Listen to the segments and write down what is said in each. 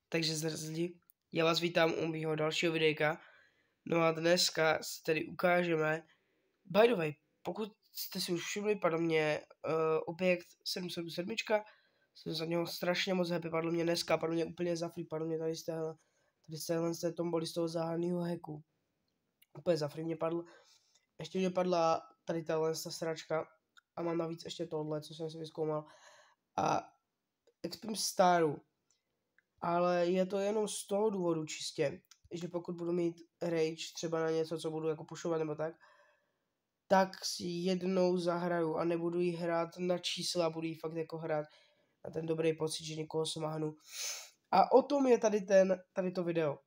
Takže zrzli, já vás vítám u mýho dalšího videjka. No a dneska si tady ukážeme, by the way, pokud jste si už všimli, padl mě objekt 777, jsem za něho strašně moc happy, padl mě dneska, padl mě úplně za free, padl mě tady z téhle tomboli, z toho záhadného hacku. Úplně za free mě padl. Ještě mě padla tady tahle sračka a mám navíc ještě tohle, co jsem si vyzkoumal. A expím staru. Ale je to jenom z toho důvodu čistě, že pokud budu mít rage třeba na něco, co budu jako pušovat nebo tak si jednou zahraju a nebudu jí hrát na čísla, budu jí fakt jako hrát na ten dobrý pocit, že někoho smáhnu. A o tom je tady to video.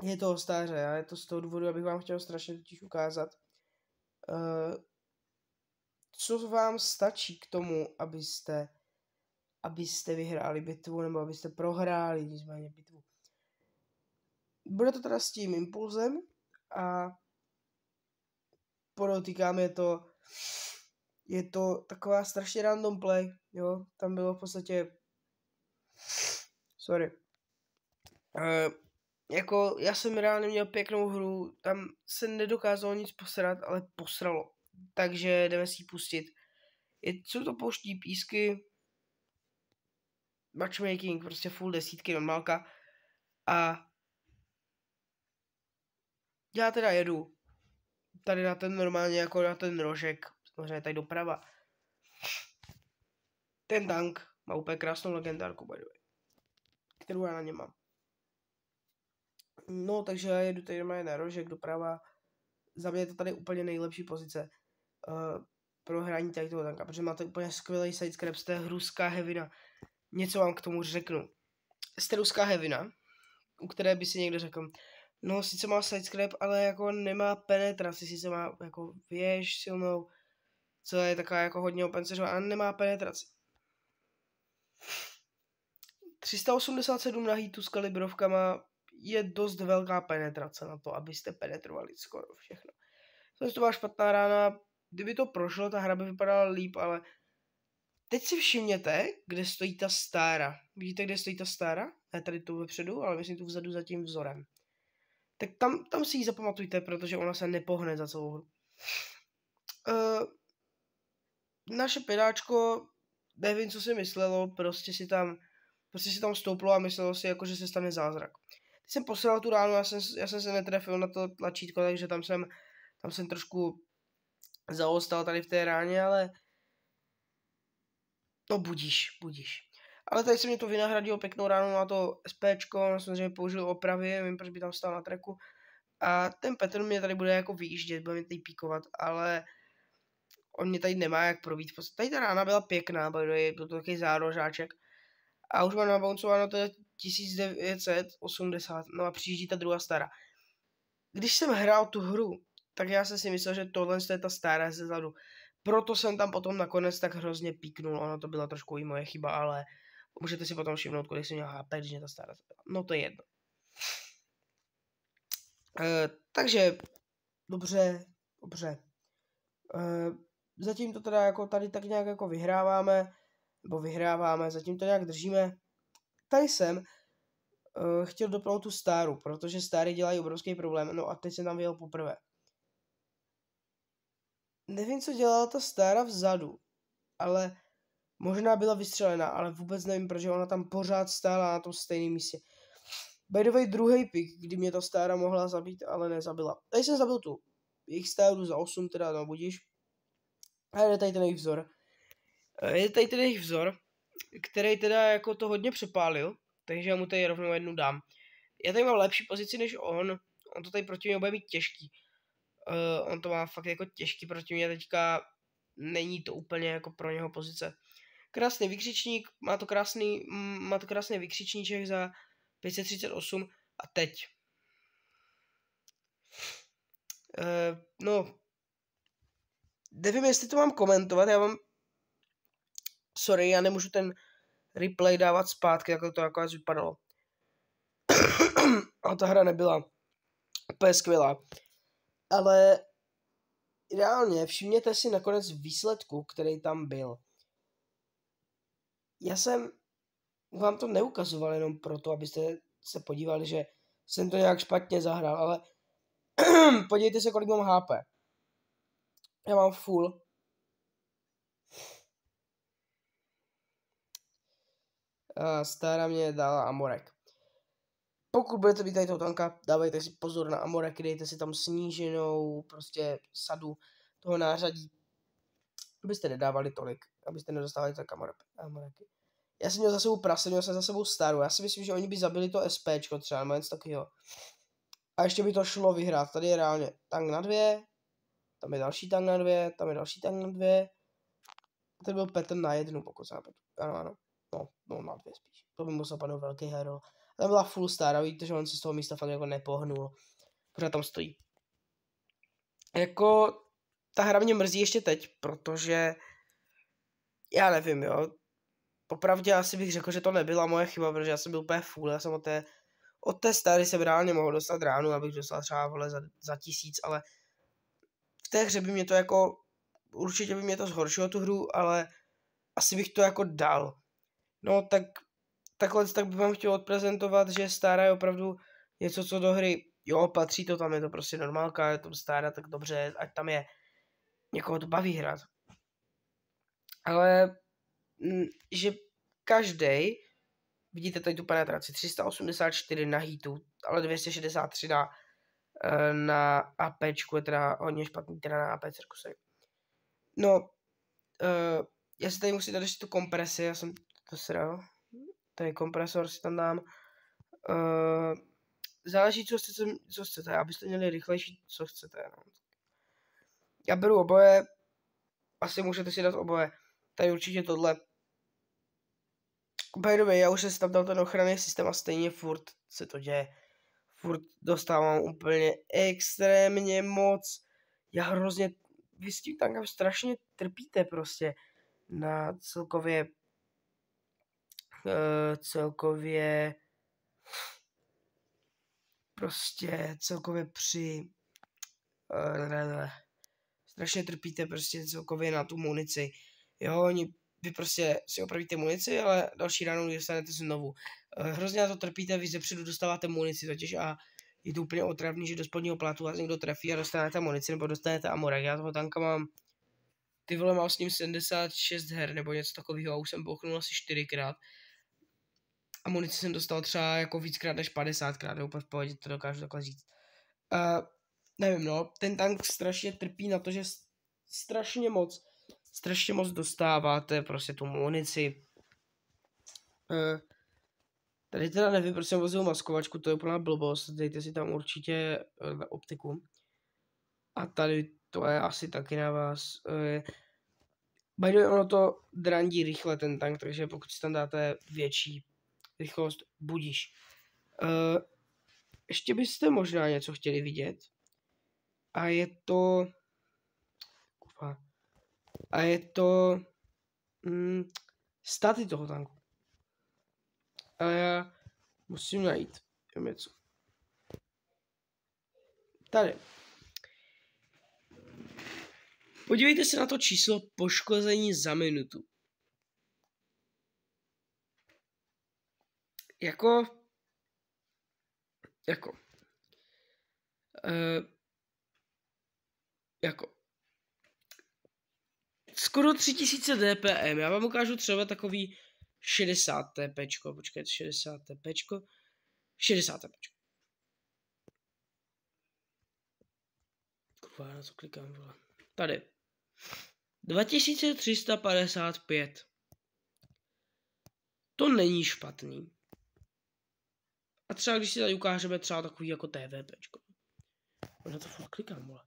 Je to o stáře a je to z toho důvodu, abych vám chtěl strašně totiž ukázat, co vám stačí k tomu, abyste vyhráli bitvu, nebo abyste prohráli nicméně bitvu. Bude to teda s tím impulzem a podotýkám, je to taková strašně random play, jo, tam bylo v podstatě, jako já jsem reálně měl pěknou hru, tam se nedokázalo nic posrat, ale posralo, takže jdeme si ji pustit. Jsou to pouští písky, matchmaking, prostě full desítky, normálka a já teda jedu tady na ten normálně jako na ten rožek, samozřejmě tady doprava. Ten tank má úplně krásnou legendárku, by the way, kterou já na něm mám. No, takže já jedu tady na rožek doprava. Za mě je to tady úplně nejlepší pozice pro hraní tady toho tanka, protože máte úplně skvělý sidescrap, jste ruská hevina. Něco vám k tomu řeknu. Jste ruská hevina, u které by si někdo řekl, no sice má sidescrap, ale jako nemá penetraci, sice má jako věž silnou, co je taková jako hodně openceřová, ale nemá penetraci. 387 na hitu s kalibrovkama je dost velká penetrace na to, abyste penetrovali skoro všechno. To byla špatná rána, kdyby to prošlo, ta hra by vypadala líp, ale teď si všimněte, kde stojí ta stára. Vidíte, kde stojí ta stára? Ne tady tu vepředu, ale myslím tu vzadu za tím vzorem. Tak tam si ji zapamatujte, protože ona se nepohne za celou hru. Naše pedáčko, nevím, co si myslelo, prostě si tam stouplo a myslelo si, jako, že se stane zázrak. Teď jsem posílal tu ránu, já jsem se netrefil na to tlačítko, takže tam jsem trošku zaostal tady v té ráně, ale no budíš. Ale tady se mě to vynahradilo pěknou ránu na to SPčko, samozřejmě použil opravy, nevím, proč by tam stál na tracku. A ten Petr mě tady bude jako vyjíždět, bude mě tady píkovat, ale on mě tady nemá jak probít. Tady ta rána byla pěkná, byl to takový zárožáček. A už mám naboucováno to 1980, no a přijíždí ta druhá stará. Když jsem hrál tu hru, tak já jsem si myslel, že tohle je ta stará ze zadu. Proto jsem tam potom nakonec tak hrozně píknul, ono to byla trošku i moje chyba, ale můžete si potom všimnout, kolik jsem měl HP, když mě ta stará zabila. No to je jedno. Takže, dobře. Zatím to teda jako tady tak nějak jako vyhráváme, zatím to nějak držíme. Tady jsem chtěl dopnout tu stáru, protože stáry dělají obrovský problém, no a teď jsem tam vyjel poprvé. Nevím, co dělala ta stára vzadu, ale možná byla vystřelená, ale vůbec nevím, protože ona tam pořád stála na tom stejném místě. By the way, druhý pick, kdy mě ta stára mohla zabít, ale nezabila. Tady jsem zabil tu jejich stáru za 8, teda no budíš. A je tady ten jejich vzor. Který teda jako to hodně přepálil, takže já mu tady rovnou jednu dám. Já tady mám lepší pozici než on to tady proti mě bude mít těžký. On to má fakt jako těžký proti mě teďka, není to úplně jako pro něho pozice. Krásný vykřičník, má to krásný vykřičníček za 538 a teď. No, nevím, jestli to mám komentovat, sorry, já nemůžu ten replay dávat zpátky, jako to nakonec vypadalo. A ta hra nebyla úplně skvělá. Ale reálně všimněte si nakonec výsledku, který tam byl. Já jsem vám to neukazoval jenom proto, abyste se podívali, že jsem to nějak špatně zahrál, ale podívejte se, kolik mám HP. Já mám full. Stára mě dala Amorek. Pokud budete mít tady toho tanka, dávejte si pozor na Amoreky, dejte si tam sníženou prostě sadu toho nářadí, abyste nedávali tolik, abyste nedostávali tak Amoreky. Já jsem měl za sebou prase, měl jsem za sebou staru, já si myslím, že oni by zabili to SPčko třeba, nebo něco takového. A ještě by to šlo vyhrát, tady je reálně tank na 2, tam je další tank na 2, tam je další tank na 2. A tady byl Petr na 1, pokud se napetu. Ano. No na 2 spíš. To by musel padnout velký hero. Tam byla full star a víte, že on se z toho místa fakt jako nepohnul. Pořád tam stojí. Jako ta hra mě mrzí ještě teď, protože já nevím, jo. Popravdě asi bych řekl, že to nebyla moje chyba, protože já jsem byl úplně full, já jsem od té stary jsem reálně mohl dostat ránu, abych dostal třeba vole za 1000, ale v té hře by mě to jako, určitě by mě to zhoršilo tu hru, ale asi bych to jako dal. No tak takhle tak bych vám chtěl odprezentovat, že Stára je opravdu něco, co do hry, jo, patří to tam, je to prostě normálka, je to Stára, tak dobře, ať tam je, někoho to baví hrát. Ale, že každej, vidíte tady tu penetraci, 384 na hitu, ale 263 na APčku, je teda hodně špatný, teda na AP cirkuse. No, já si tady musím dát ještě tu kompresi, já jsem to sral. Tady kompresor si tam dám. Záleží, co chcete, abyste měli rychlejší, co chcete. No. Já beru oboje, asi můžete si dát oboje. Tady určitě tohle. By the way, já už jsem si tam dal ten ochranný systém a stejně furt se to děje. Furt dostávám úplně extrémně moc. Já hrozně, vy s tím tankem strašně trpíte prostě na celkově při strašně trpíte prostě celkově na tu munici. Jo, vy prostě si opravíte munici, ale další ráno dostanete znovu. Hrozně na to trpíte, vy zepředu dostáváte munici totiž a je to úplně otravný, že do spodního plátu vás někdo trefí a dostanete munici nebo dostanete amorek. Já toho tanka mám, ty vole, mám s ním 76 her nebo něco takového a už jsem bouchnul asi 4krát. A munici jsem dostal třeba jako víckrát než 50krát, jo, úplně v pohodě, to dokážu takhle říct. Nevím, no, ten tank strašně trpí na to, že strašně moc dostáváte prostě tu munici. Tady teda nevím, proč jsem vozil maskovačku, to je úplná blbost, dejte si tam určitě optiku. A tady to je asi taky na vás. By the way, ono to drandí rychle ten tank, takže pokud si tam dáte větší rychlost, budíš. Ještě byste možná něco chtěli vidět. A je to staty toho tanku. A já musím najít něco. Tady. Podívejte se na to číslo poškození za minutu. Jako skoro 3000 DPM. Já vám ukážu třeba takový 60 TPčko. Počkejte, 60 TPčko. 60 TPčko. Kurva, na co klikám, vole. Tady. 2355. To není špatný. A třeba když si tady ukážeme třeba takový jako TVPčko. Na to furt klikám, vole.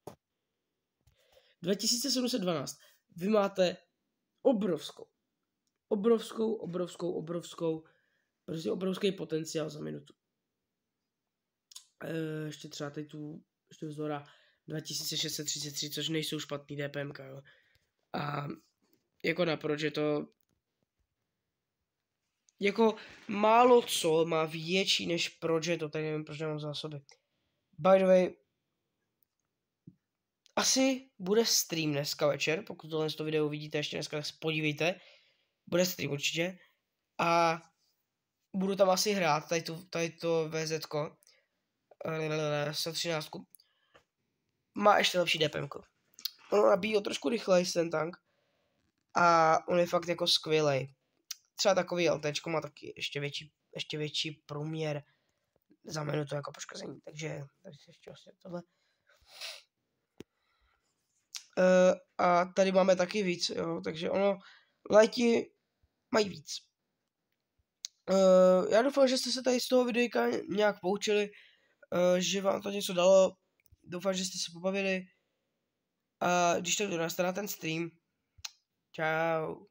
2712. Vy máte obrovskou, prostě obrovský potenciál za minutu. Ještě třeba teď tu, ještě vzora 2633, což nejsou špatný DPMK, jo. A jako naproč je to jako málo co má větší než Progetto, tak nevím, proč nemám zásoby. By the way, asi bude stream dneska večer, pokud tohle video vidíte ještě dneska, tak se podívejte. Bude stream určitě. A budu tam asi hrát, tady to VZ-ko, 113. Má ještě lepší DPM. Ono nabíjí trošku rychleji ten tank. A on je fakt jako skvělej. Třeba takový LTčko má taky ještě větší průměr za minutu jako poškození. Takže ještě vlastně tohle. A tady máme taky víc, jo, takže ono, lighti mají víc. Já doufám, že jste se tady z toho videjka nějak poučili, že vám to něco dalo. Doufám, že jste se pobavili. A když tak dorazte na ten stream. Čau.